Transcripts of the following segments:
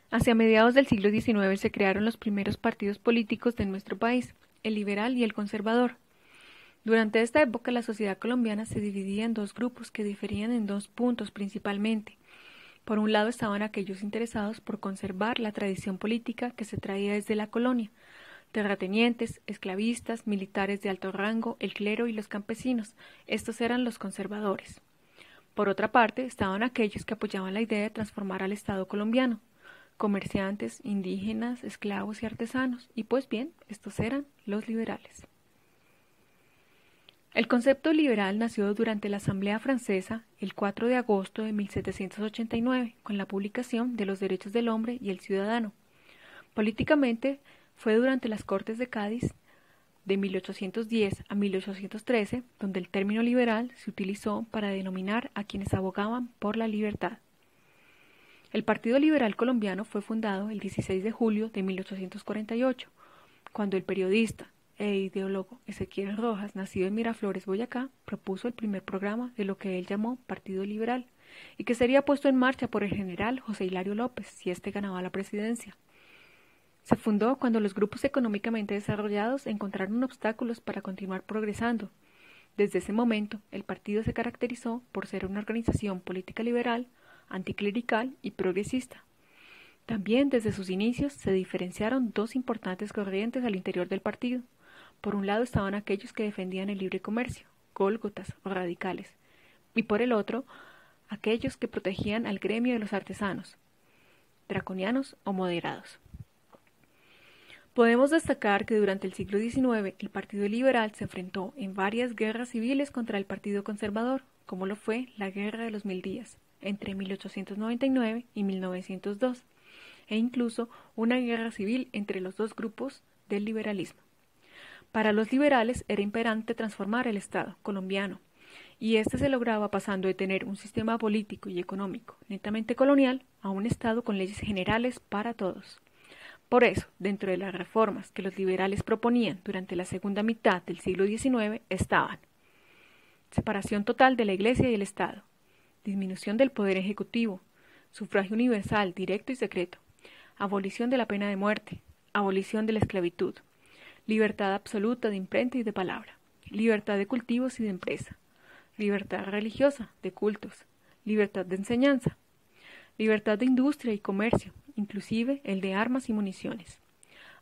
Hacia mediados del siglo XIX se crearon los primeros partidos políticos de nuestro país, el liberal y el conservador. Durante esta época la sociedad colombiana se dividía en dos grupos que diferían en dos puntos principalmente. Por un lado estaban aquellos interesados por conservar la tradición política que se traía desde la colonia, terratenientes, esclavistas, militares de alto rango, el clero y los campesinos. Estos eran los conservadores. Por otra parte estaban aquellos que apoyaban la idea de transformar al Estado colombiano, comerciantes, indígenas, esclavos y artesanos, y pues bien, estos eran los liberales. El concepto liberal nació durante la Asamblea Francesa el 4 de agosto de 1789, con la publicación de los Derechos del Hombre y el Ciudadano. Políticamente fue durante las Cortes de Cádiz de 1810 a 1813, donde el término liberal se utilizó para denominar a quienes abogaban por la libertad. El Partido Liberal Colombiano fue fundado el 16 de julio de 1848, cuando el periodista e ideólogo Ezequiel Rojas, nacido en Miraflores, Boyacá, propuso el primer programa de lo que él llamó Partido Liberal, y que sería puesto en marcha por el general José Hilario López si éste ganaba la presidencia. Se fundó cuando los grupos económicamente desarrollados encontraron obstáculos para continuar progresando. Desde ese momento, el partido se caracterizó por ser una organización política liberal, anticlerical y progresista. También desde sus inicios se diferenciaron dos importantes corrientes al interior del partido. Por un lado estaban aquellos que defendían el libre comercio, gólgotas o radicales, y por el otro, aquellos que protegían al gremio de los artesanos, draconianos o moderados. Podemos destacar que durante el siglo XIX el Partido Liberal se enfrentó en varias guerras civiles contra el Partido Conservador, como lo fue la Guerra de los Mil Días, entre 1899 y 1902, e incluso una guerra civil entre los dos grupos del liberalismo. Para los liberales era imperante transformar el Estado colombiano, y este se lograba pasando de tener un sistema político y económico netamente colonial a un Estado con leyes generales para todos. Por eso, dentro de las reformas que los liberales proponían durante la segunda mitad del siglo XIX estaban: separación total de la Iglesia y el Estado, disminución del poder ejecutivo, sufragio universal, directo y secreto, abolición de la pena de muerte, abolición de la esclavitud, libertad absoluta de imprenta y de palabra, libertad de cultivos y de empresa, libertad religiosa, de cultos, libertad de enseñanza, libertad de industria y comercio, inclusive el de armas y municiones,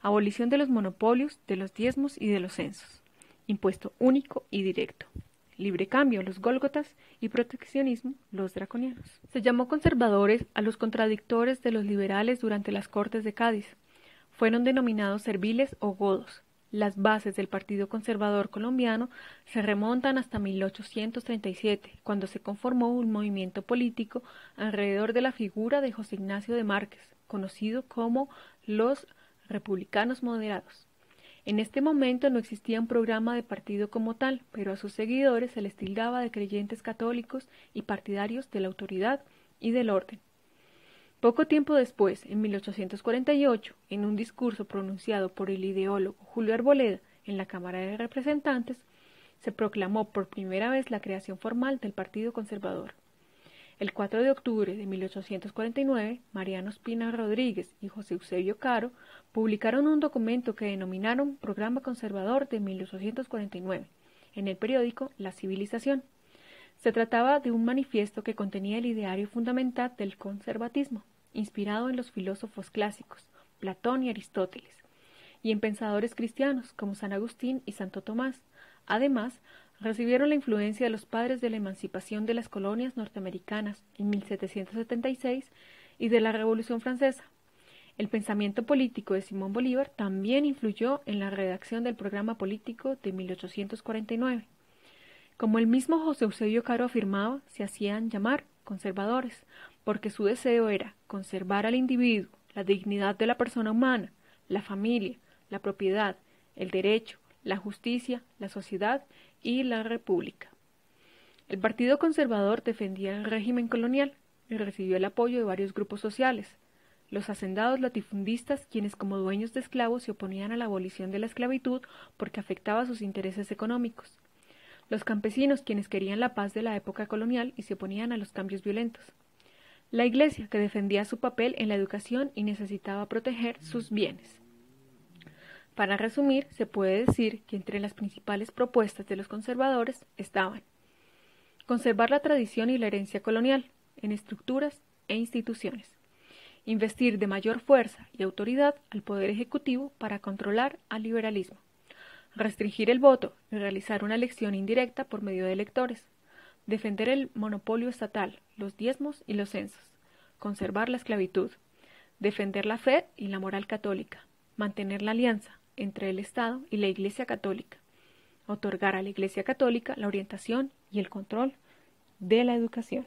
abolición de los monopolios, de los diezmos y de los censos, impuesto único y directo, libre cambio, los gólgotas, y proteccionismo, los draconianos. Se llamó conservadores a los contradictores de los liberales durante las Cortes de Cádiz. Fueron denominados serviles o godos. Las bases del Partido Conservador colombiano se remontan hasta 1837, cuando se conformó un movimiento político alrededor de la figura de José Ignacio de Márquez, conocido como los republicanos moderados. En este momento no existía un programa de partido como tal, pero a sus seguidores se les tildaba de creyentes católicos y partidarios de la autoridad y del orden. Poco tiempo después, en 1848, en un discurso pronunciado por el ideólogo Julio Arboleda en la Cámara de Representantes, se proclamó por primera vez la creación formal del Partido Conservador. El 4 de octubre de 1849, Mariano Espina Rodríguez y José Eusebio Caro publicaron un documento que denominaron Programa Conservador de 1849 en el periódico La Civilización. Se trataba de un manifiesto que contenía el ideario fundamental del conservatismo, inspirado en los filósofos clásicos, Platón y Aristóteles, y en pensadores cristianos como San Agustín y Santo Tomás. Además, recibieron la influencia de los padres de la emancipación de las colonias norteamericanas en 1776 y de la Revolución Francesa. El pensamiento político de Simón Bolívar también influyó en la redacción del programa político de 1849. Como el mismo José Eusebio Caro afirmaba, se hacían llamar conservadores, porque su deseo era conservar al individuo, la dignidad de la persona humana, la familia, la propiedad, el derecho, la justicia, la sociedad y la república. El Partido Conservador defendía el régimen colonial y recibió el apoyo de varios grupos sociales: los hacendados latifundistas, quienes como dueños de esclavos se oponían a la abolición de la esclavitud porque afectaba sus intereses económicos; los campesinos, quienes querían la paz de la época colonial y se oponían a los cambios violentos; La Iglesia, que defendía su papel en la educación y necesitaba proteger sus bienes. Para resumir, se puede decir que entre las principales propuestas de los conservadores estaban conservar la tradición y la herencia colonial en estructuras e instituciones, investir de mayor fuerza y autoridad al Poder Ejecutivo para controlar al liberalismo, restringir el voto y realizar una elección indirecta por medio de electores, defender el monopolio estatal, los diezmos y los censos, conservar la esclavitud, defender la fe y la moral católica, mantener la alianza entre el Estado y la Iglesia Católica, otorgar a la Iglesia Católica la orientación y el control de la educación.